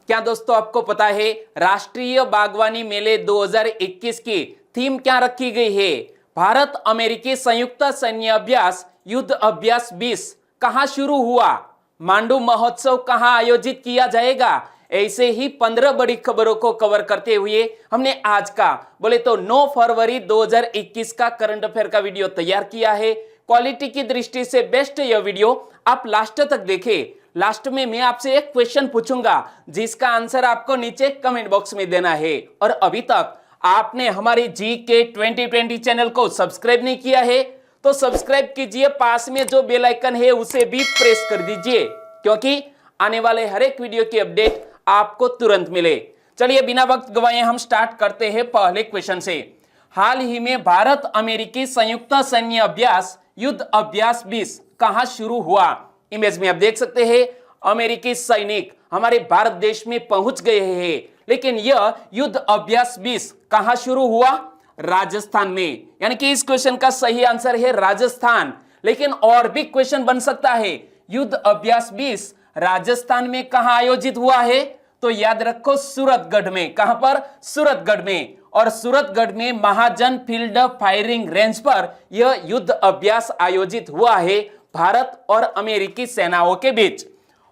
क्या दोस्तों आपको पता है राष्ट्रीय बागवानी मेले 2021 की थीम क्या रखी गई है? भारत अमेरिकी संयुक्त सैन्य अभ्यास युद्ध अभ्यास 20 कहां शुरू हुआ? मांडू महोत्सव कहां आयोजित किया जाएगा? ऐसे ही 15 बड़ी खबरों को कवर करते हुए हमने आज का बोले तो 9 फरवरी 2021 का करंट अफेयर का वीडियो तैयार किया है। क्वालिटी की दृष्टि से बेस्ट यह वीडियो, आप लास्ट तक देखें। लास्ट में मैं आपसे एक क्वेश्चन पूछूंगा जिसका आंसर आपको नीचे कमेंट बॉक्स में देना है। और अभी तक आपने हमारी जीके 2020 चैनल को सब्सक्राइब नहीं किया है तो सब्सक्राइब कीजिए, पास में जो बेल आइकन है उसे भी प्रेस कर दीजिए क्योंकि आने वाले हर एक वीडियो की अपडेट आपको तुरंत मिले। चलिए बिना वक्त गवाए हम स्टार्ट करते हैं पहले क्वेश्चन से। हाल ही में भारत अमेरिकी संयुक्त सैन्य अभ्यास युद्ध अभ्यास 20 कहां शुरू हुआ? इमेज में आप देख सकते हैं अमेरिकी सैनिक हमारे भारत देश में पहुंच गए हैं, लेकिन यह युद्ध अभ्यास 20 कहां शुरू हुआ? राजस्थान में। यानी कि इस क्वेश्चन का सही आंसर है राजस्थान। लेकिन और भी क्वेश्चन बन सकता है, युद्ध अभ्यास 20 राजस्थान में कहां आयोजित हुआ है? तो याद रखो सूरतगढ़ में। कहां पर? सूरतगढ़ में। और सूरतगढ़ में महाजन फील्ड फायरिंग रेंज पर यह युद्ध अभ्यास आयोजित हुआ है भारत और अमेरिकी सेनाओं के बीच।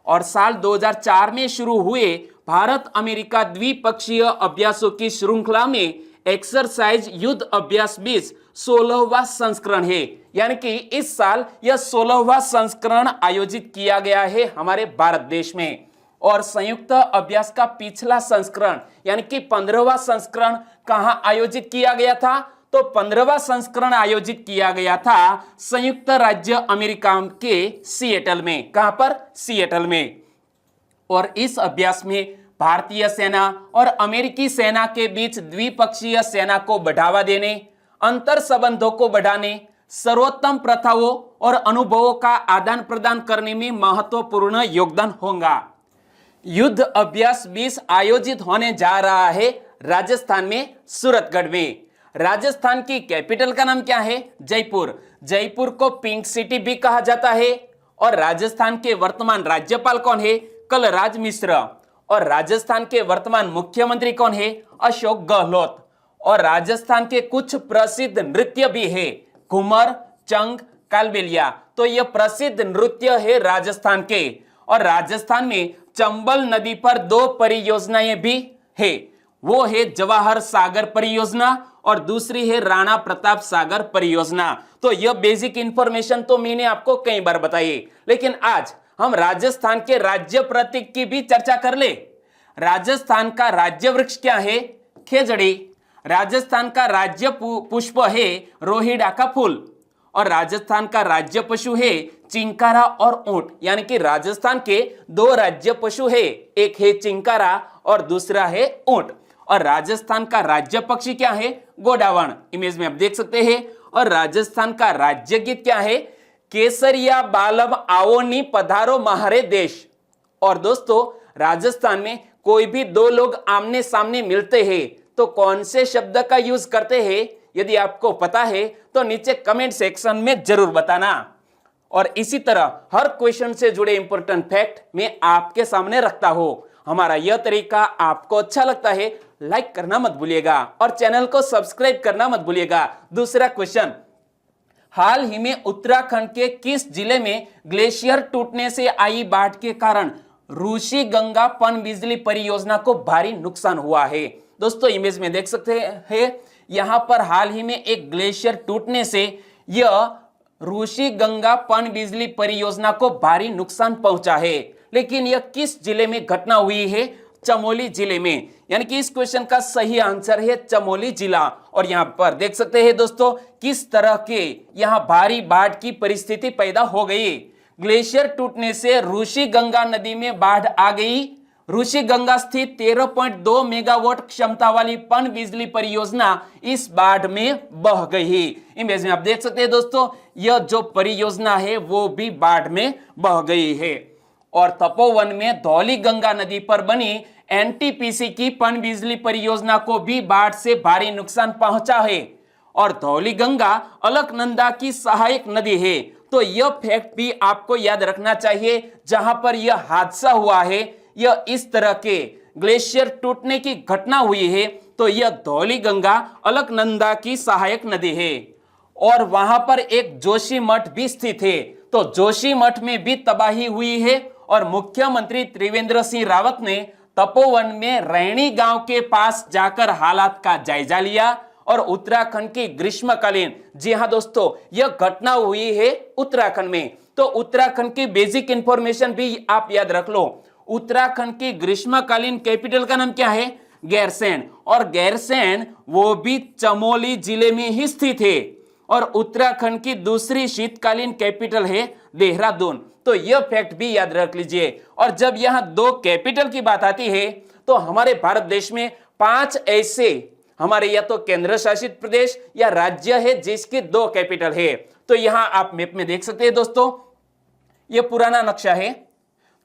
और साल 2004 में शुरू हुए भारत अमेरिका द्विपक्षीय अभ्यासों की श्रृंखला में एक्सरसाइज युद्ध अभ्यास 20 16वां संस्करण है। यानी कि इस साल यह 16वां संस्करण आयोजित किया गया है हमारे भारत देश में। और संयुक्त अभ्यास का पिछला संस्करण यानी कि 15वां संस्करण कहां आयोजित किया गया था? तो 15वां संस्करण आयोजित किया गया था संयुक्त राज्य अमेरिका के सिएटल में। कहां पर? सिएटल में। और इस अभ्यास में भारतीय सेना और अमेरिकी सेना के बीच द्विपक्षीय सेना को बढ़ावा देने, अंतर संबंधों को बढ़ाने, सर्वोत्तम प्रथाओं और अनुभवों का आदान प्रदान करने में महत्वपूर्ण योगदान होगा। युद्ध अभ्यास 20 आयोजित होने जा रहा है राजस्थान में, सूरतगढ़ में। राजस्थान की कैपिटल का नाम क्या है? जयपुर। जयपुर को पिंक सिटी भी कहा जाता है। और राजस्थान के वर्तमान राज्यपाल कौन है? कलराज मिश्र। और राजस्थान के वर्तमान मुख्यमंत्री कौन है? अशोक गहलोत। और राजस्थान के कुछ प्रसिद्ध नृत्य भी है, घूमर, चंग, कालबेलिया। तो यह प्रसिद्ध नृत्य है राजस्थान के। और राजस्थान में चंबल नदी पर 2 परियोजनाएं भी है, वो है जवाहर सागर परियोजना और दूसरी है राणा प्रताप सागर परियोजना। तो यह बेसिक इंफॉर्मेशन तो मैंने आपको कई बार बताई, लेकिन आज हम राजस्थान के राज्य प्रतीक की भी चर्चा कर ले। राजस्थान का राज्य वृक्ष क्या है? खेजड़ी। राजस्थान का राज्य पुष्प है रोहिड़ा का फूल। और राजस्थान का राज्य पशु है चिंकारा और ऊंट। यानी कि राजस्थान के 2 राज्य पशु है, एक है चिंकारा और दूसरा है ऊंट। और राजस्थान का राज्य पक्षी क्या है? गोडावण। इमेज में आप देख सकते हैं। और राजस्थान का राज्य गीत क्या है? केसरिया बालम आवोनी पधारो महारे देश। और दोस्तों राजस्थान में कोई भी 2 लोग आमने सामने मिलते हैं तो कौन से शब्द का यूज करते हैं? यदि आपको पता है तो नीचे कमेंट सेक्शन में जरूर बताना। और इसी तरह हर क्वेश्चन से जुड़े इंपॉर्टेंट फैक्ट मैं आपके सामने रखता हूं। हमारा यह तरीका आपको अच्छा लगता है, लाइक करना मत भूलिएगा और चैनल को सब्सक्राइब करना मत भूलिएगा। दूसरा क्वेश्चन, हाल ही में उत्तराखंड के किस जिले में ग्लेशियर टूटने से आई बाढ़ के कारण ऋषि गंगा पनबिजली परियोजना को भारी नुकसान हुआ है? दोस्तों इमेज में देख सकते हैं, यहां पर हाल ही में एक ग्लेशियर टूटने से यह ऋषि गंगा पनबिजली परियोजना को भारी नुकसान पहुंचा है। लेकिन यह किस जिले में घटना हुई है? चमोली जिले में। यानी कि इस क्वेश्चन का सही आंसर है चमोली जिला। और यहां पर देख सकते हैं दोस्तों किस तरह के यहां भारी बाढ़ की परिस्थिति पैदा हो गई। ग्लेशियर टूटने से ऋषि गंगा नदी में बाढ़ आ गई। ऋषि गंगा स्थित 13.2 मेगावाट क्षमता वाली पनबिजली परियोजना इस बाढ़ में बह गई। इमेज में आप देख सकते हैं दोस्तों यह जो परियोजना है वो भी बाढ़ में बह गई है। और तपोवन में धौली गंगा नदी पर बनी एनटीपीसी की पनबिजली परियोजना को भी बाढ़ से भारी नुकसान पहुंचा है। और धौली गंगा अलकनंदा की सहायक नदी है। तो यह फैक्ट भी आपको याद रखना चाहिए। जहां पर यह हादसा हुआ है यह इस तरह के ग्लेशियर टूटने की घटना हुई है तो यह धौलीगंगा अलकनंदा की सहायक नदी है। और वहां पर एक जोशी मठ भी स्थित है, तो जोशी मठ में भी तबाही हुई है। और मुख्यमंत्री त्रिवेंद्र सिंह रावत ने तपोवन में रैणी गांव के पास जाकर हालात का जायजा लिया। और उत्तराखंड की ग्रीष्मकालीन, जी हां दोस्तों, यह घटना हुई है उत्तराखंड में। तो उत्तराखंड की बेसिक इंफॉर्मेशन भी आप याद रख लो। उत्तराखंड की ग्रीष्मकालीन कैपिटल का नाम क्या है? गैरसैंण। और गैरसैंण वो भी चमोली जिले में ही स्थित है। और उत्तराखंड की दूसरी शीतकालीन कैपिटल है देहरादून। तो यह फैक्ट भी याद रख लीजिए। और जब यहां दो कैपिटल की बात आती है तो हमारे भारत देश में 5 ऐसे हमारे या तो केंद्र शासित प्रदेश या राज्य है जिसकी 2 कैपिटल है। तो यहां आप मैप में देख सकते हैं दोस्तों, यह पुराना नक्शा है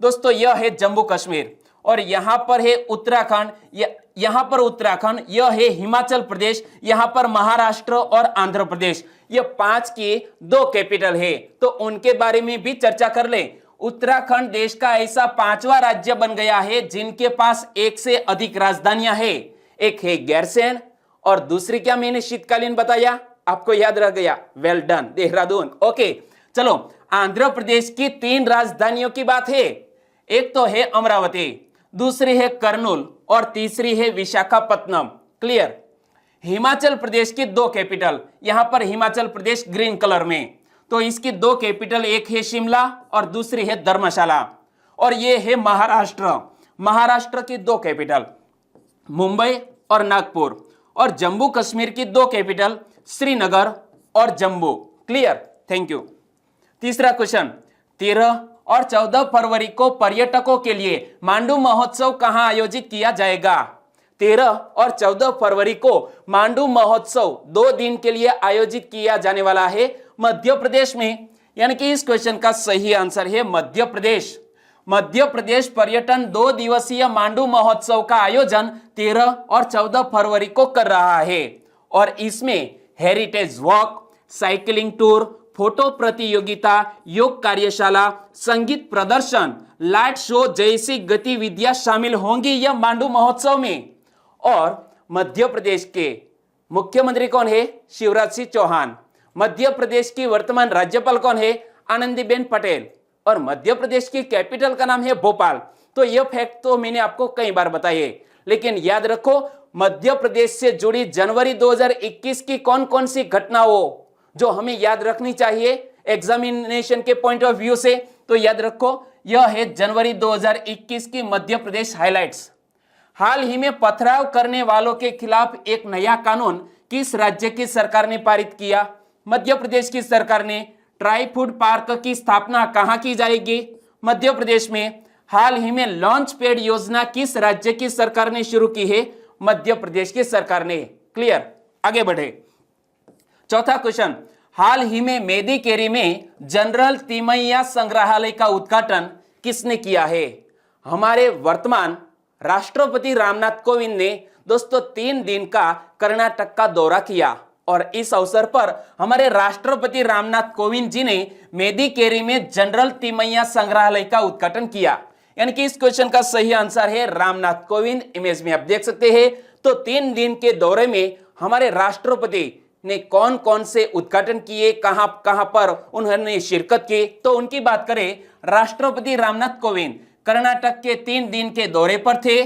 दोस्तों, यह है जम्मू कश्मीर और यहां पर है उत्तराखंड, यहां पर उत्तराखंड, यह है हिमाचल प्रदेश, यहां पर महाराष्ट्र और आंध्र प्रदेश। ये 5 की 2 कैपिटल है, तो उनके बारे में भी चर्चा कर ले। उत्तराखंड देश का ऐसा 5वां राज्य बन गया है जिनके पास 1 से अधिक राजधानियां है। एक है गैरसैंण और दूसरी क्या मैंने शीतकालीन बताया, आपको याद रह गया, वेल डन, देहरादून। ओके, चलो आंध्र प्रदेश की 3 राजधानियों की बात है। एक तो है अमरावती, दूसरी है कर्नूल और तीसरी है विशाखापत्तनम। क्लियर? हिमाचल प्रदेश की 2 कैपिटल, यहां पर हिमाचल प्रदेश ग्रीन कलर में, तो इसकी 2 कैपिटल, एक है शिमला और दूसरी है धर्मशाला। और ये है महाराष्ट्र, महाराष्ट्र की 2 कैपिटल मुंबई और नागपुर। और जम्मू कश्मीर की 2 कैपिटल श्रीनगर और जम्मू। क्लियर? Thank you. तीसरा क्वेश्चन, 13 और 14 फरवरी को पर्यटकों के लिए मांडू महोत्सव कहां आयोजित किया जाएगा? 13 और 14 फरवरी को मांडू महोत्सव 2 दिन के लिए आयोजित किया जाने वाला है मध्य प्रदेश में। यानी कि इस क्वेश्चन का सही आंसर है मध्य प्रदेश। मध्य प्रदेश पर्यटन 2 दिवसीय मांडू महोत्सव का आयोजन 13 और 14 फरवरी को कर रहा है। और इसमें heritage walk, cycling tour, photo प्रतियोगिता, योग कार्यशाला, संगीत प्रदर्शन, लाइट शो जैसी गतिविधियां शामिल होंगी यह मांडू महोत्सव में। और मध्य प्रदेश के मुख्यमंत्री कौन है? शिवराज सिंह चौहान। मध्य प्रदेश की वर्तमान राज्यपाल कौन है? आनंदीबेन पटेल। और मध्य प्रदेश की कैपिटल का नाम है भोपाल। तो यह फैक्ट तो मैंने आपको कई बार बताए, लेकिन याद रखो मध्य प्रदेश से जुड़ी जनवरी 2021 की कौन कौन सी घटनाओं जो हमें याद रखनी चाहिए एग्जामिनेशन के पॉइंट ऑफ व्यू से, तो याद रखो यह है जनवरी 2021 की मध्य प्रदेश हाइलाइट्स। हाल ही में पथराव करने वालों के खिलाफ एक नया कानून किस राज्य की सरकार ने पारित किया? मध्य प्रदेश की सरकार ने। ट्राई फूड पार्क की स्थापना कहां की जाएगी? मध्य प्रदेश में। हाल ही में लॉन्च पैड योजना किस राज्य की सरकार ने शुरू की है? मध्य प्रदेश की सरकार ने। क्लियर? आगे बढ़े। चौथा क्वेश्चन, हाल ही में मेदिकेरी में जनरल तिमैया संग्रहालय का उद्घाटन किसने किया है? हमारे वर्तमान राष्ट्रपति रामनाथ कोविंद ने दोस्तों 3 दिन का कर्नाटक का दौरा किया। और इस अवसर पर हमारे राष्ट्रपति रामनाथ कोविंद जी ने मेदिकेरी में जनरल तिमैया संग्रहालय का उद्घाटन किया। यानी कि इस क्वेश्चन का सही आंसर है रामनाथ कोविंद। इमेज में आप देख सकते हैं। तो 3 दिन के दौरे में हमारे राष्ट्रपति ने कौन कौन से उद्घाटन किए, कहां कहां पर उन्होंने शिरकत की, तो उनकी बात करें, राष्ट्रपति रामनाथ कोविंद कर्नाटक के 3 दिन के दौरे पर थे।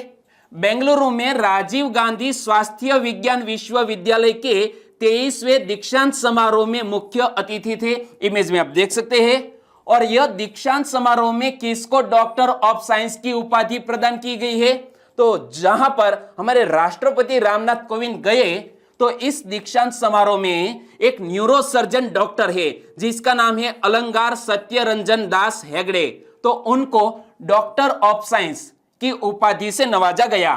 बेंगलुरु में राजीव गांधी स्वास्थ्य विज्ञान विश्वविद्यालय के 23वें दीक्षांत समारोह में मुख्य अतिथि थे। इमेज में आप देख सकते हैं। और यह दीक्षांत समारोह में किसको डॉक्टर ऑफ साइंस की उपाधि प्रदान की गई है? तो जहां पर हमारे राष्ट्रपति रामनाथ कोविंद गए तो इस दीक्षांत समारोह में एक न्यूरोसर्जन डॉक्टर है जिसका नाम है अलंगार सत्यरंजन दास हेगड़े, तो उनको डॉक्टर ऑफ साइंस की उपाधि से नवाजा गया।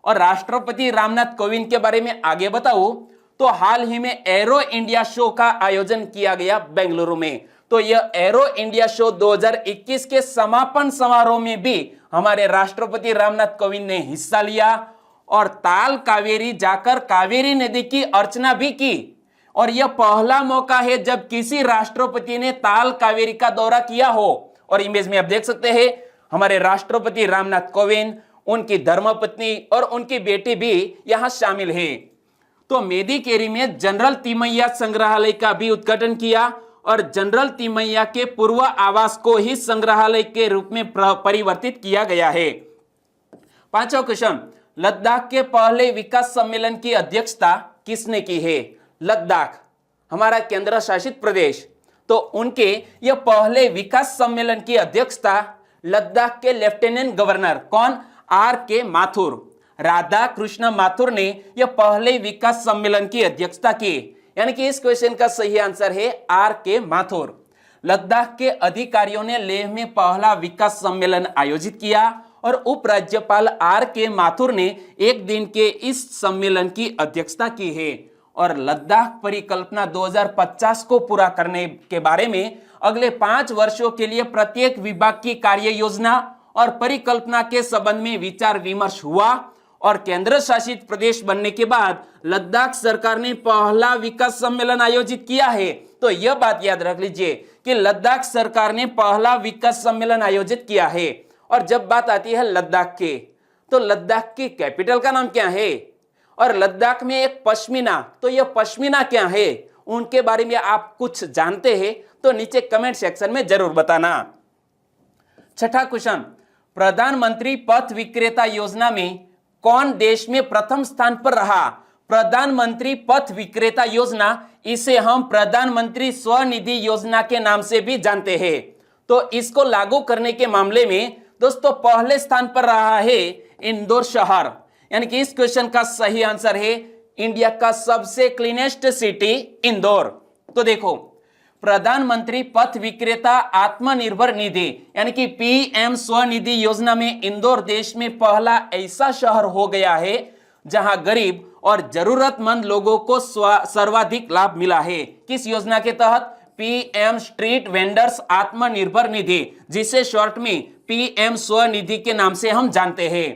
और राष्ट्रपति रामनाथ कोविंद के बारे में आगे बताऊं तो हाल ही में एरो इंडिया शो का आयोजन किया गया बेंगलुरु में। तो यह एरो इंडिया शो 2021 के समापन समारोह में भी हमारे राष्ट्रपति रामनाथ कोविंद ने हिस्सा लिया और ताल कावेरी जाकर कावेरी नदी की अर्चना भी की। और यह पहला मौका है जब किसी राष्ट्रपति ने ताल कावेरी का दौरा किया हो। और इमेज में आप देख सकते हैं हमारे राष्ट्रपति रामनाथ कोविंद उनकी धर्मपत्नी और उनकी बेटी भी यहाँ शामिल है। तो मेदिकेरी में जनरल तिमैया संग्रहालय का भी उद्घाटन किया और जनरल तिमैया के पूर्व आवास को ही संग्रहालय के रूप में परिवर्तित किया गया है। पांचवा क्वेश्चन, लद्दाख के पहले विकास सम्मेलन की अध्यक्षता किसने की है? लद्दाख हमारा केंद्र शासित प्रदेश, तो उनके यह पहले विकास सम्मेलन की अध्यक्षता लद्दाख के लेफ्टिनेंट गवर्नर कौन? आर के माथुर, राधा कृष्ण माथुर ने यह पहले विकास सम्मेलन की अध्यक्षता की। यानी कि इस क्वेश्चन का सही आंसर है आर के माथुर। लद्दाख के अधिकारियों ने लेह में पहला विकास सम्मेलन आयोजित किया और उपराज्यपाल आर के माथुर ने एक दिन के इस सम्मेलन की अध्यक्षता की है। और लद्दाख परिकल्पना 2050 को पूरा करने के बारे में अगले 5 वर्षों के लिए प्रत्येक विभाग की कार्य योजना और परिकल्पना के संबंध में विचार विमर्श हुआ और केंद्र शासित प्रदेश बनने के बाद लद्दाख सरकार ने पहला विकास सम्मेलन आयोजित किया है। तो यह बात याद रख लीजिए कि लद्दाख सरकार ने पहला विकास सम्मेलन आयोजित किया है। और जब बात आती है लद्दाख के, तो लद्दाख की कैपिटल का नाम क्या है? और लद्दाख में एक पश्मीना, तो यह पश्मीना क्या है? उनके बारे में आप कुछ जानते हैं तो नीचे कमेंट सेक्शन में जरूर बताना। छठा क्वेश्चन, प्रधानमंत्री पथ विक्रेता योजना में कौन देश में प्रथम स्थान पर रहा? प्रधानमंत्री पथ विक्रेता योजना, इसे हम प्रधानमंत्री स्वनिधि योजना के नाम से भी जानते हैं। तो इसको लागू करने के मामले में दोस्तों पहले स्थान पर रहा है इंदौर शहर। यानी कि इस क्वेश्चन का सही आंसर है इंडिया का सबसे क्लीनेस्ट सिटी इंदौर। तो देखो, प्रधानमंत्री पथ विक्रेता आत्मनिर्भर निधि यानी कि पीएम स्वनिधि योजना में इंदौर देश में पहला ऐसा शहर हो गया है जहां गरीब और जरूरतमंद लोगों को सर्वाधिक लाभ मिला है। किस योजना के तहत? PM street vendors Atmanirbhar Nidhi, जिसे शॉर्ट में पीएम स्वनिधि के नाम से हम जानते हैं।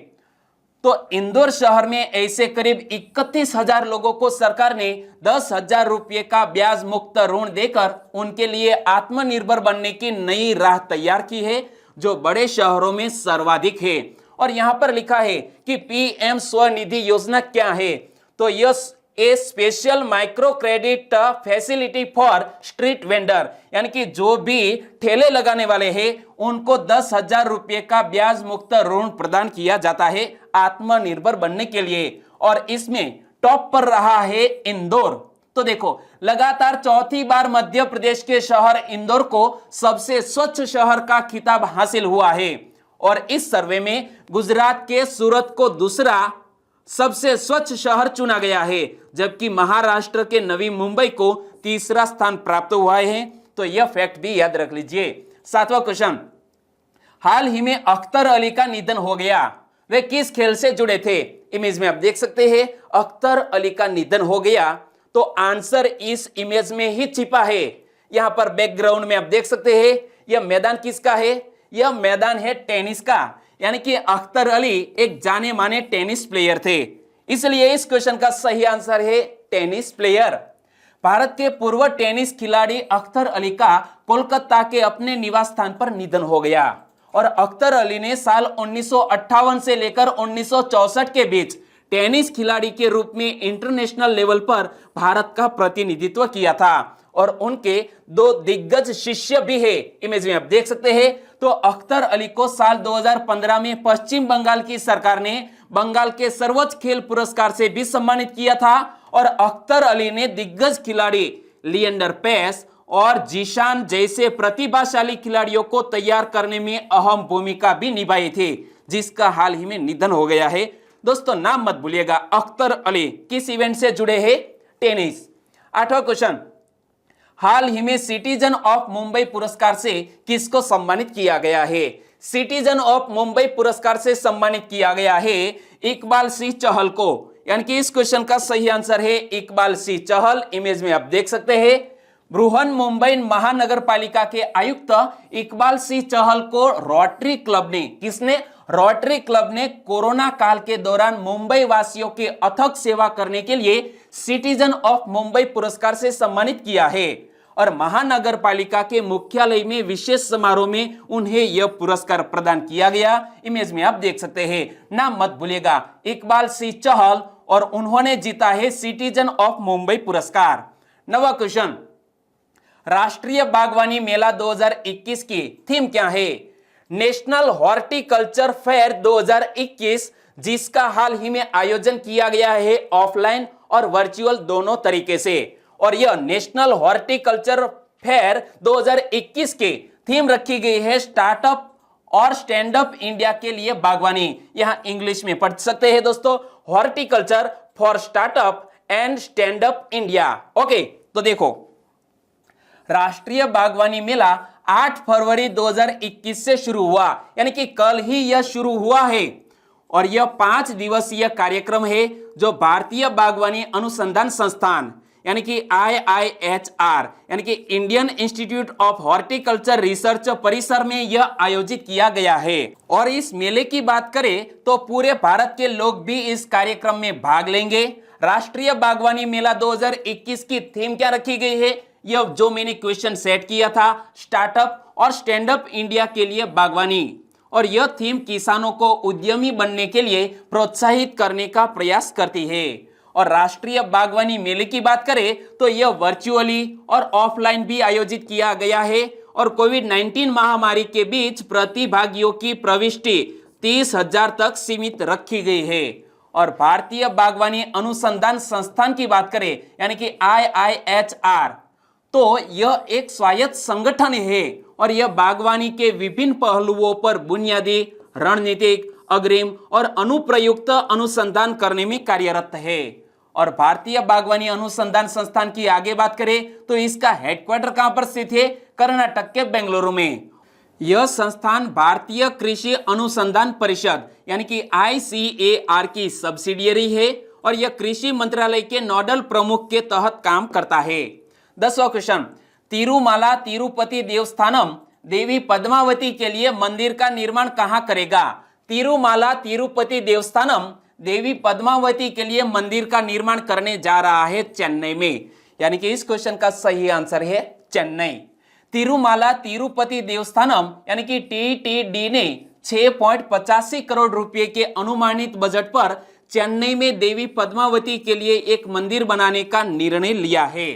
तो इंदौर शहर में ऐसे करीब 31,000 लोगों को सरकार ने 10,000 रुपये का ब्याज मुक्त ऋण देकर उनके लिए आत्मनिर्भर बनने की नई राह तैयार की है, जो बड़े शहरों में सर्वाधिक है। और यहां पर लिखा है कि पीएम स्वनिधि योजना क्या है? तो यह a special micro credit facility for street vendor, यानी कि जो भी ठेले लगाने वाले हैं उनको 10,000 रुपये का ब्याज मुक्त ऋण प्रदान किया जाता है आत्मनिर्भर बनने के लिए। और इसमें टॉप पर रहा है इंदौर। तो देखो, लगातार चौथी बार मध्य प्रदेश के शहर इंदौर को सबसे स्वच्छ शहर का खिताब हासिल हुआ है। और इस सर्वे में गुजरात के सूरत को दूसरा सबसे स्वच्छ शहर चुना गया है, जबकि महाराष्ट्र के नवी मुंबई को तीसरा स्थान प्राप्त हुआ है। तो यह फैक्ट भी याद रख लीजिए। सातवां क्वेश्चन, हाल ही में अख्तर अली का निधन हो गया, वे किस खेल से जुड़े थे? इमेज में आप देख सकते हैं अख्तर अली का निधन हो गया। तो आंसर इस इमेज में ही छिपा है। यहां पर बैकग्राउंड में आप देख सकते हैं यह मैदान किसका है? यह मैदान है टेनिस का। यानी कि अख्तर अली एक जाने माने टेनिस प्लेयर थे, इसलिए इस क्वेश्चन का सही आंसर है टेनिस प्लेयर। भारत के पूर्व टेनिस खिलाड़ी अख्तर अली का कोलकाता के अपने निवास स्थान पर निधन हो गया। और अख्तर अली ने साल 1958 से लेकर 1964 के बीच टेनिस खिलाड़ी के रूप में इंटरनेशनल लेवल पर भारत का प्रतिनिधित्व किया था। और उनके 2 दिग्गज शिष्य भी है, इमेज में आप देख सकते हैं। तो अख्तर अली को साल 2015 में पश्चिम बंगाल की सरकार ने बंगाल के सर्वोच्च खेल पुरस्कार से भी सम्मानित किया था। और अख्तर अली ने दिग्गज खिलाड़ी लिएंडर पेस और जीशान जैसे प्रतिभाशाली खिलाड़ियों को तैयार करने में अहम भूमिका भी निभाई थी, जिसका हाल ही में निधन हो गया है। दोस्तों नाम मत भूलिएगा, अख्तर अली किस इवेंट से जुड़े हैं? टेनिस। आठवां क्वेश्चन, हाल ही में सिटीजन ऑफ मुंबई पुरस्कार से किसको सम्मानित किया गया है? सिटीजन ऑफ मुंबई पुरस्कार से सम्मानित किया गया है इकबाल सिंह चहल को। यानी कि इस क्वेश्चन का सही आंसर है इकबाल सिंह चहल। इमेज में आप देख सकते हैं बृहन मुंबई महानगर पालिका के आयुक्त इकबाल सिंह चहल को रोटरी क्लब ने, किसने? रोटरी क्लब ने कोरोना काल के दौरान मुंबई वासियों की अथक सेवा करने के लिए सिटीजन ऑफ मुंबई पुरस्कार से सम्मानित किया है। और महानगर पालिका के मुख्यालय में विशेष समारोह में उन्हें यह पुरस्कार प्रदान किया गया। इमेज में आप देख सकते हैं, नाम मत भूलिएगा, इकबाल सिंह चहल, और उन्होंने जीता है सिटीजन ऑफ मुंबई पुरस्कार। नवा क्वेश्चन, राष्ट्रीय बागवानी मेला 2021 की थीम क्या है? नेशनल हॉर्टिकल्चर फेयर 2021, जिसका हाल ही में आयोजन किया गया है ऑफलाइन और वर्चुअल दोनों तरीके से। और यह नेशनल हॉर्टिकल्चर फेयर 2021 के थीम रखी गई है स्टार्टअप और स्टैंड अप इंडिया के लिए बागवानी। यहां इंग्लिश में पढ़ सकते हैं दोस्तों, horticulture for startup and stand up India. Okay, तो देखो, राष्ट्रीय बागवानी मेला 8 फरवरी 2021 से शुरू हुआ, यानी कि कल ही यह शुरू हुआ है। और यह 5 दिवसीय कार्यक्रम है जो भारतीय बागवानी अनुसंधान संस्थान यानी कि IIHR यानी कि Indian institute of horticulture research परिसर में यह आयोजित किया गया है। और इस मेले की बात करें तो पूरे भारत के लोग भी इस कार्यक्रम में भाग लेंगे। राष्ट्रीय बागवानी मेला 2021 की थीम क्या रखी गई है? यह जो मैंने क्वेश्चन सेट किया था, स्टार्टअप और स्टैंड अप इंडिया के लिए बागवानी। और यह थीम किसानों को उद्यमी बनने के लिए प्रोत्साहित करने का प्रयास करती है। और राष्ट्रीय बागवानी मेले की बात करें तो यह वर्चुअली और ऑफलाइन भी आयोजित किया गया है। और कोविड-19 महामारी के बीच प्रतिभागियों की प्रविष्टि 30,000 तक सीमित रखी गई है। और भारतीय बागवानी अनुसंधान संस्थान की बात करें यानी कि IIHR, तो यह एक स्वायत्त संगठन है और यह बागवानी के विभिन्न पहलुओं पर बुनियादी, रणनीतिक, अग्रिम और अनुप्रयुक्त अनुसंधान करने में कार्यरत है। और भारतीय बागवानी अनुसंधान संस्थान की आगे बात करें तो इसका हेडक्वार्टर कहां पर स्थित है? कर्नाटक के बेंगलुरु में। यह संस्थान भारतीय कृषि अनुसंधान परिषद यानी कि ICAR की सब्सिडियरी है और यह कृषि मंत्रालय के नोडल प्रमुख के तहत काम करता है। 10वां क्वेश्चन, तिरुमाला तिरुपति देवस्थानम देवी पद्मावती के लिए मंदिर का निर्माण कहां करेगा? तिरुमाला तिरुपति देवस्थानम देवी पद्मावती के लिए मंदिर का निर्माण करने जा रहा है चेन्नई में, यानी कि इस क्वेश्चन का सही आंसर है चेन्नई। तिरुमाला तिरुपति देवस्थानम यानी कि TTD ने 6.85 करोड़ रुपए के अनुमानित बजट पर चेन्नई में देवी पद्मावती के लिए एक मंदिर बनाने का निर्णय लिया है।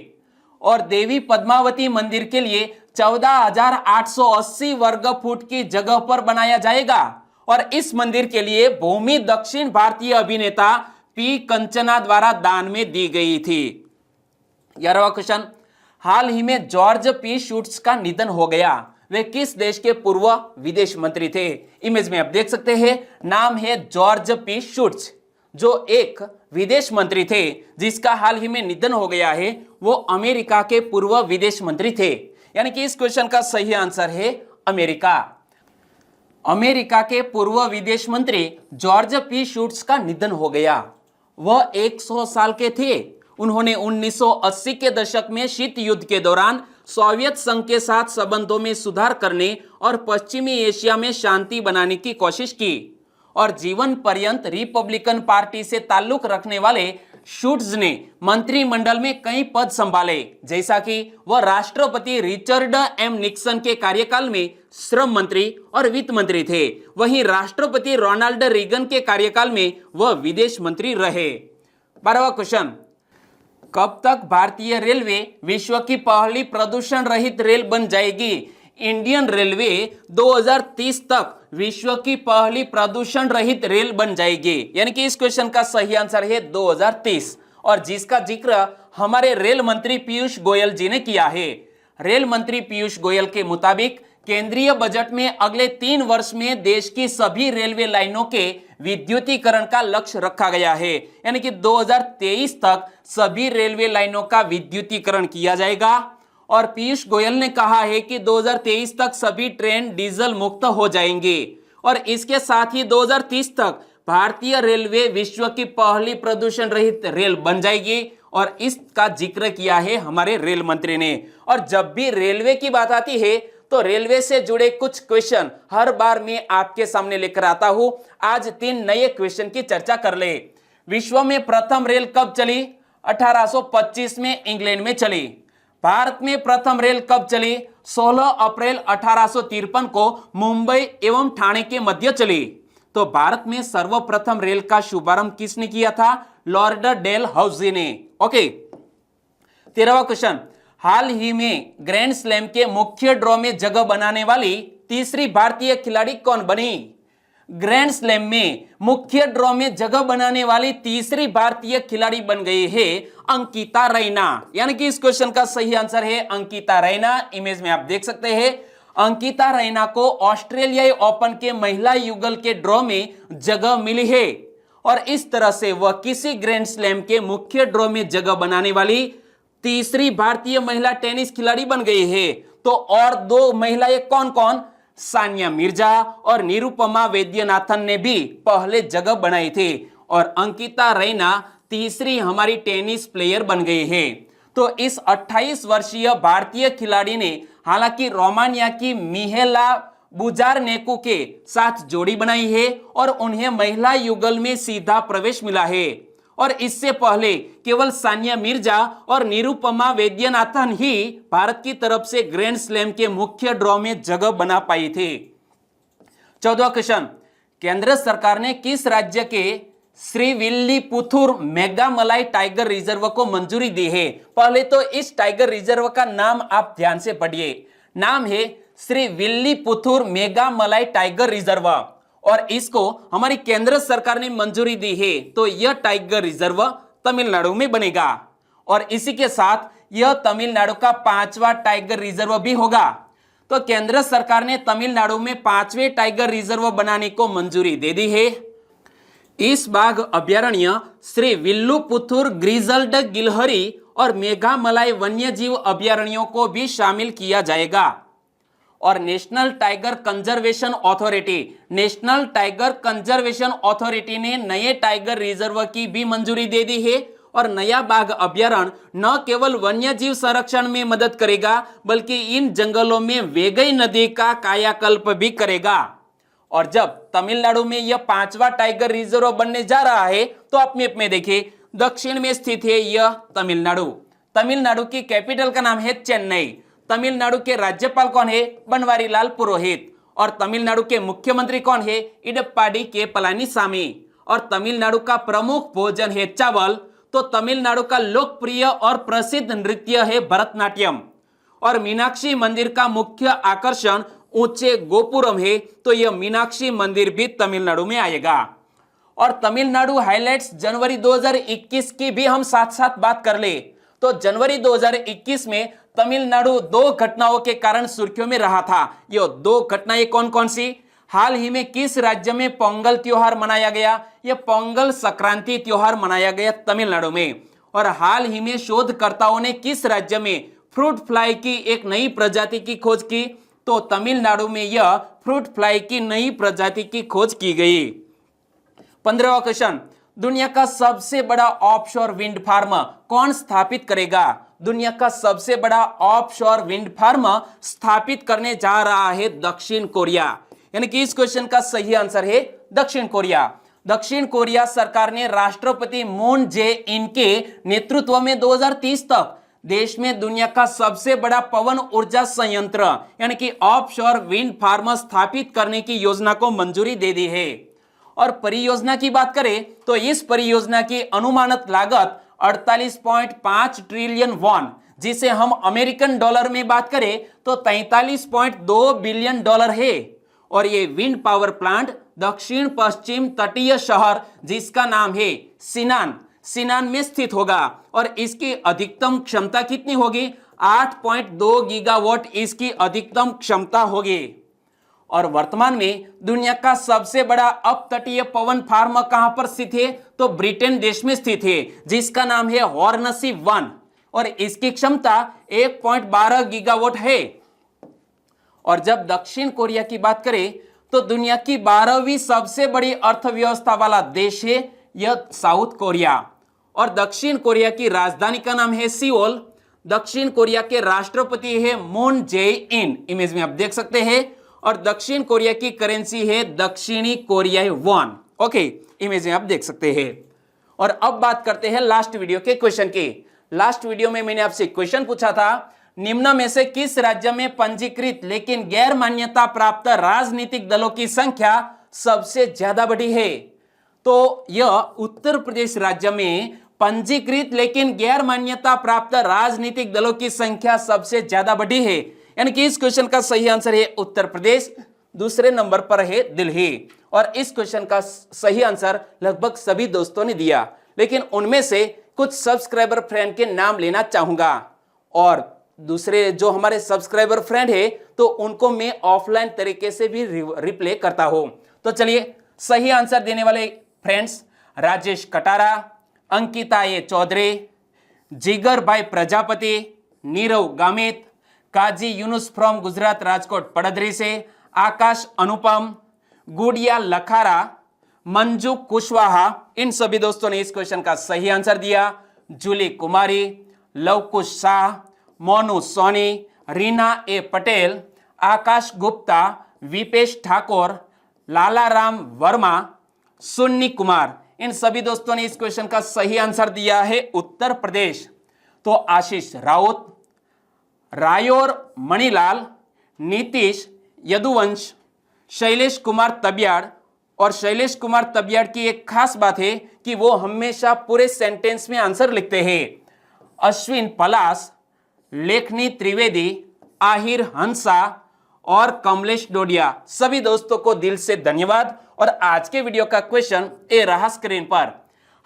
और देवी पद्मावती मंदिर के लिए 14,880 वर्ग फुट की जगह पर बनाया जाएगा। और इस मंदिर के लिए भूमि दक्षिण भारतीय अभिनेता P कंचना द्वारा दान में दी गई थी। 11वां क्वेश्चन, हाल ही में जॉर्ज P शूट्स का निधन हो गया। वे किस देश के पूर्व विदेश मंत्री थे? इमेज में आप देख सकते हैं, नाम है जॉर्ज P शूट्स, जो एक विदेश मंत्री थे जिसका हाल ही में निधन हो गया है। वो अमेरिका के पूर्व विदेश मंत्री थे, यानी कि इस क्वेश्चन का सही आंसर है अमेरिका। अमेरिका के पूर्व विदेश मंत्री जॉर्ज P शूट्स का निधन हो गया। वह 100 साल के थे। उन्होंने 1980 के दशक में शीत युद्ध के दौरान सोवियत संघ के साथ संबंधों में सुधार करने और पश्चिमी एशिया में शांति बनाने की कोशिश की। और जीवन पर्यंत रिपब्लिकन पार्टी से ताल्लुक रखने वाले शूट्स ने मंत्रिमंडल में कई पद संभाले, जैसा कि वह राष्ट्रपति रिचर्ड M निक्सन के कार्यकाल में श्रम मंत्री और वित्त मंत्री थे। वहीं राष्ट्रपति रोनाल्ड रीगन के कार्यकाल में वह विदेश मंत्री रहे। 12वां क्वेश्चन, कब तक भारतीय रेलवे विश्व की पहली प्रदूषण रहित रेल बन जाएगी? इंडियन रेलवे 2030 तक विश्व की पहली प्रदूषण रहित रेल बन जाएगी, यानी कि इस क्वेश्चन का सही आंसर है 2030, और जिसका जिक्र हमारे रेल मंत्री पीयूष गोयल जी ने किया है। रेल मंत्री पीयूष गोयल के मुताबिक केंद्रीय बजट में अगले 3 वर्ष में देश की सभी रेलवे लाइनों के विद्युतीकरण का लक्ष्य रखा गया है, यानी कि 2023 तक सभी रेलवे लाइनों का विद्युतीकरण किया जाएगा। और पीयूष गोयल ने कहा है कि 2023 तक सभी ट्रेन डीजल मुक्त हो जाएंगे और इसके साथ ही 2030 तक भारतीय रेलवे विश्व की पहली प्रदूषण रहित रेल बन जाएगी, और इसका जिक्र किया है हमारे रेल मंत्री ने। और जब भी रेलवे की बात आती है तो रेलवे से जुड़े कुछ क्वेश्चन हर बार मैं आपके सामने लेकर आता हूं। आज 3 नए क्वेश्चन की चर्चा कर ले। विश्व में प्रथम रेल कब चली? 1825 में इंग्लैंड में चली। भारत में प्रथम रेल कब चली? 16 अप्रैल 1853 को मुंबई एवं ठाणे के मध्य चली। तो भारत में सर्वप्रथम रेल का शुभारंभ किसने किया था? लॉर्ड डेलहाउसी ने। ओके, 13वां क्वेश्चन, हाल ही में ग्रैंड स्लैम के मुख्य ड्रॉ में जगह बनाने वाली तीसरी भारतीय खिलाड़ी कौन बनी? ग्रैंड स्लैम में मुख्य ड्रॉ में जगह बनाने वाली तीसरी भारतीय खिलाड़ी बन गई है अंकिता रैना। यानी कि इस क्वेश्चन का सही आंसर है अंकिता रैना। इमेज में आप देख सकते हैं अंकिता रैना को ऑस्ट्रेलियाई ओपन के महिला युगल के ड्रॉ में जगह मिली है और इस तरह से वह किसी ग्रैंड स्लैम के मुख्य ड्रॉ में जगह बनाने वाली तीसरी भारतीय महिला टेनिस खिलाड़ी बन गई है। तो और दो महिलाएं कौन कौन? सानिया मिर्जा और निरुपमा वैद्यनाथन ने भी पहले जगह बनाई थी और अंकिता रैना तीसरी हमारी टेनिस प्लेयर बन गई है। तो इस 28 वर्षीय भारतीय खिलाड़ी ने हालांकि रोमानिया की मिहेला बुजारनेकू के साथ जोड़ी बनाई है और उन्हें महिला युगल में सीधा प्रवेश मिला है और इससे पहले केवल सानिया मिर्जा और निरुपमा वैद्यनाथन ही भारत की तरफ से ग्रैंड स्लैम के मुख्य ड्रॉ में जगह बना पाई थे। 14वां क्वेश्चन, केंद्र सरकार ने किस राज्य के श्रीविल्लीपुथुर मेघामलाई टाइगर रिजर्व को मंजूरी दी है? पहले तो इस टाइगर रिजर्व का नाम आप ध्यान से पढ़िए। नाम है श्रीविल्लीपुथुर मेघामलाई टाइगर रिजर्व और इसको हमारी केंद्र सरकार ने मंजूरी दी है। तो यह टाइगर रिजर्व तमिलनाडु में बनेगा और इसी के साथ यह तमिलनाडु का 5वां टाइगर रिजर्व भी होगा। तो केंद्र सरकार ने तमिलनाडु में 5वें टाइगर रिजर्व बनाने को मंजूरी दे दी है। इस बाघ अभ्यारण्य श्री विल्लुपुथुर ग्रिजल्ड गिलहरी और मेघामलाई वन्यजीव अभ्यारण्यों को भी शामिल किया जाएगा और नेशनल टाइगर कंजर्वेशन अथॉरिटी ने नए टाइगर रिजर्व की भी मंजूरी दे दी है और नया बाघ अभ्यारण्य न केवल वन्यजीव संरक्षण में मदद करेगा बल्कि इन जंगलों में वेगई नदी का कायाकल्प भी करेगा। और जब तमिलनाडु में यह 5वां टाइगर रिजर्व बनने जा रहा है तो आप मैप में देखिए दक्षिण में स्थित है यह तमिलनाडु की कैपिटल का नाम है चेन्नई। तमिलनाडु के राज्यपाल कौन है? बनवारीलाल पुरोहित। और तमिलनाडु के मुख्यमंत्री कौन है? इडप्पाडी के पलानीसामी। और तमिलनाडु का प्रमुख भोजन है चावल। तो तमिलनाडु का लोकप्रिय और प्रसिद्ध नृत्य है भरतनाट्यम। और मीनाक्षी मंदिर का मुख्य आकर्षण ऊंचे गोपुरम है। तो यह मीनाक्षी मंदिर भी तमिलनाडु में आएगा। और तमिलनाडु हाइलाइट्स जनवरी 2021 की भी हम साथ साथ बात कर ले तो जनवरी 2021 में तमिलनाडु 2 घटनाओं के कारण सुर्खियों में रहा था। ये 2 घटनाएं कौन कौन सी? हाल ही में किस राज्य में पोंगल त्योहार मनाया गया? यह पोंगल संक्रांति त्योहार मनाया गया तमिलनाडु में। और हाल ही में शोधकर्ताओं ने किस राज्य में फ्रूट फ्लाई की एक नई प्रजाति की खोज की? तो तमिलनाडु में यह फ्रूट फ्लाई की नई प्रजाति की खोज की गई। 15वां क्वेश्चन, दुनिया का सबसे बड़ा ऑफशोर विंड फार्म कौन स्थापित करेगा? दुनिया का सबसे बड़ा ऑफशोर विंड फार्म स्थापित करने जा रहा है दक्षिण कोरिया। यानी कि इस क्वेश्चन का सही आंसर है दक्षिण कोरिया। दक्षिण कोरिया सरकार ने राष्ट्रपति मून जे इन के नेतृत्व में 2030 तक देश में दुनिया का सबसे बड़ा पवन ऊर्जा संयंत्र यानी कि ऑफशोर विंड फार्म स्थापित करने की योजना को मंजूरी दे दी है। और परियोजना की बात करें तो इस परियोजना की अनुमानित लागत 48.5 ट्रिलियन वॉन, जिसे हम अमेरिकन डॉलर में बात करें तो 43.2 बिलियन डॉलर है। और ये विंड पावर प्लांट दक्षिण पश्चिम तटीय शहर जिसका नाम है सिनान में स्थित होगा। और इसकी अधिकतम क्षमता कितनी होगी? 8.2 गीगावाट इसकी अधिकतम क्षमता होगी। और वर्तमान में दुनिया का सबसे बड़ा अपतटीय पवन फार्म कहां पर स्थित है? तो ब्रिटेन देश में स्थित है जिसका नाम है हॉर्नसी 1 और इसकी क्षमता 1.12 गीगावाट है। और जब दक्षिण कोरिया की बात करें तो दुनिया की 12वीं सबसे बड़ी अर्थव्यवस्था वाला देश है यह साउथ कोरिया। और दक्षिण कोरिया की राजधानी का नाम है सियोल। दक्षिण कोरिया के राष्ट्रपति है मून जे इन, इमेज में आप देख सकते हैं। और दक्षिण कोरिया की करेंसी है दक्षिणी कोरियाई वॉन। ओके, इमेज में आप देख सकते हैं। और अब बात करते हैं लास्ट वीडियो के क्वेश्चन की। लास्ट वीडियो में मैंने आपसे क्वेश्चन पूछा था, निम्न में से किस राज्य में पंजीकृत लेकिन गैर मान्यता प्राप्त राजनीतिक दलों की संख्या सबसे ज्यादा बढ़ी है? तो यह उत्तर प्रदेश राज्य में पंजीकृत लेकिन गैर मान्यता प्राप्त राजनीतिक दलों की संख्या सबसे ज्यादा बढ़ी है, यानी कि इस क्वेश्चन का सही आंसर है उत्तर प्रदेश। दूसरे नंबर पर है दिल्ली। और इस क्वेश्चन का सही आंसर लगभग सभी दोस्तों ने दिया, लेकिन उनमें से कुछ सब्सक्राइबर फ्रेंड के नाम लेना चाहूंगा, और दूसरे जो हमारे सब्सक्राइबर फ्रेंड है तो उनको मैं ऑफलाइन तरीके से भी रिप्ले करता हूं। तो चलिए, सही आंसर देने वाले फ्रेंड्स राजेश कटारा, अंकिता ए चौधरी, जिगर भाई प्रजापति, नीरव गामित, काजी यूनुस फ्रॉम गुजरात राजकोट पड़दरी से, आकाश अनुपम, गुड़िया लखारा, मंजू कुशवाहा, इन सभी दोस्तों ने इस क्वेश्चन का सही आंसर दिया। जूली कुमारी, लवकुश शाह, मोनू सोनी, रीना ए पटेल, आकाश गुप्ता, विपेश ठाकुर, लालाराम वर्मा, सुन्नी कुमार, इन सभी दोस्तों ने इस क्वेश्चन का सही आंसर दिया है उत्तर प्रदेश। तो आशीष राउत, रायोर मणिलाल, नीतीश यदुवंश, शैलेश कुमार तबियाड़, और शैलेश कुमार तबियाड़ की एक खास बात है कि वो हमेशा पूरे सेंटेंस में आंसर लिखते हैं। अश्विन पलास, लेखनी त्रिवेदी, आहिर हंसा और कमलेश डोडिया, सभी दोस्तों को दिल से धन्यवाद। और आज के वीडियो का क्वेश्चन ए रहा स्क्रीन पर।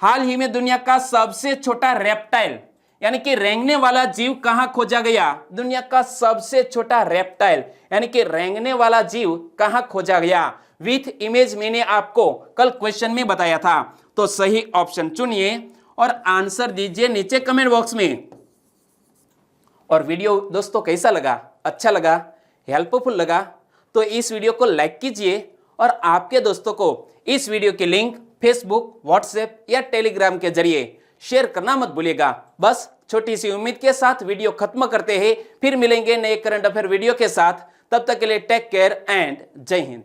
हाल ही में दुनिया का सबसे छोटा रेप्टाइल यानी कि रेंगने वाला जीव कहां खोजा गया? दुनिया का सबसे छोटा रेप्टाइल यानी कि रेंगने वाला जीव कहां खोजा गया? विथ इमेज मैंने आपको कल क्वेश्चन में बताया था। तो सही ऑप्शन चुनिए और आंसर दीजिए नीचे कमेंट बॉक्स में। और वीडियो दोस्तों कैसा लगा? अच्छा लगा, हेल्पफुल लगा तो इस वीडियो को लाइक कीजिए और आपके दोस्तों को इस वीडियो की लिंक फेसबुक, व्हाट्सएप या टेलीग्राम के जरिए शेयर करना मत भूलिएगा। बस छोटी सी उम्मीद के साथ वीडियो खत्म करते हैं, फिर मिलेंगे नए करंट अफेयर वीडियो के साथ। तब तक के लिए टेक केयर एंड जय हिंद।